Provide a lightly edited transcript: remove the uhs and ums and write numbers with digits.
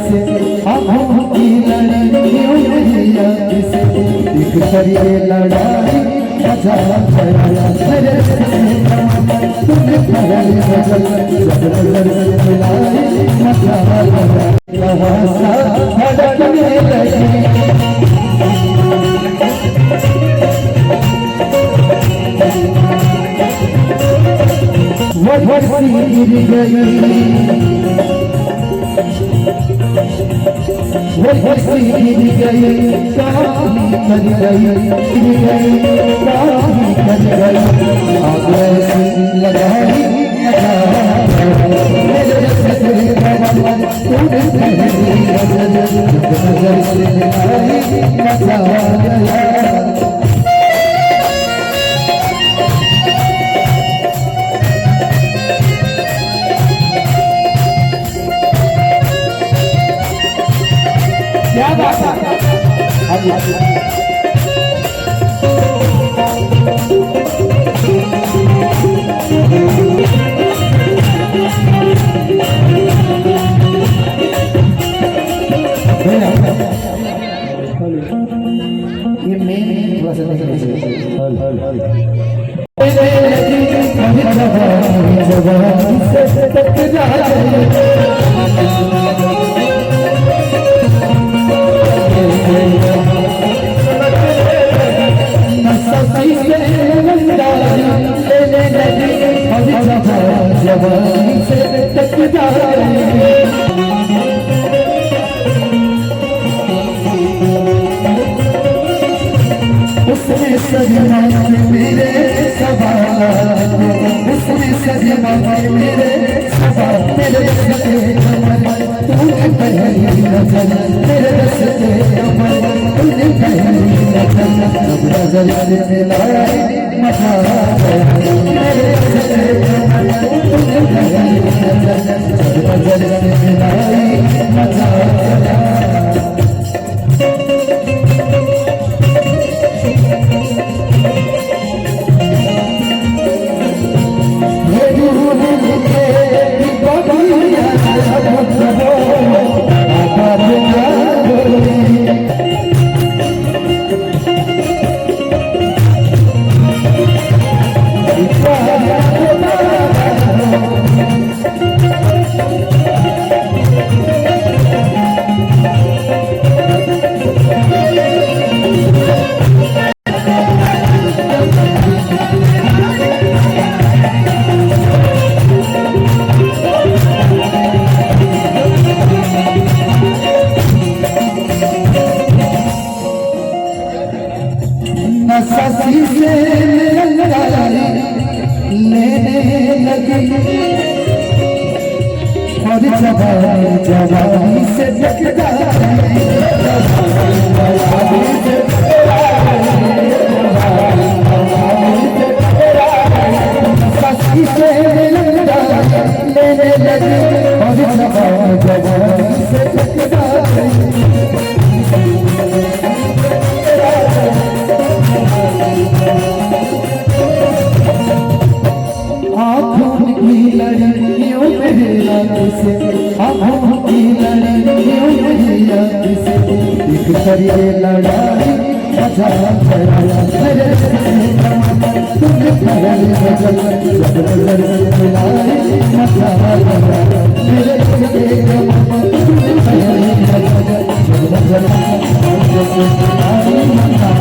से आँखों की लड़ाइयों में याद से एक करिए लड़ाई मजा आया मेरे तुमने पहले बदल जब नजर मिलाई मजा आया कहाँ सा धड़कने लगी वो गिर गई वो गिर गई काफी कर गई गिर गई काफी कर गई आग ऐसी लगाई मेरे से तूने पहली नजर से मिलाई मजा आया क्या बात है ये मेन उसने सजना मेरे सवाल उसने सजना मेरे सवाल मेरे तूने पहली नजर मेरे रस्ते तूने पहली नजर से मिलाई मजा मेरे रस्ते तूने पहली नजर से मिलाई मजा ससी से लेने लगी और जवानी से ससी से लेने लगी और जवानी से आँखों की लड़ाइयों में याद से आँखों की लड़ाइयों में याद से एक करिए लड़ाई मजा आया मेरे तुमने पहले बदल जब नजर मिलाई मजा आया मेरे तुमने पहले बदल जब नजर मिलाई मजा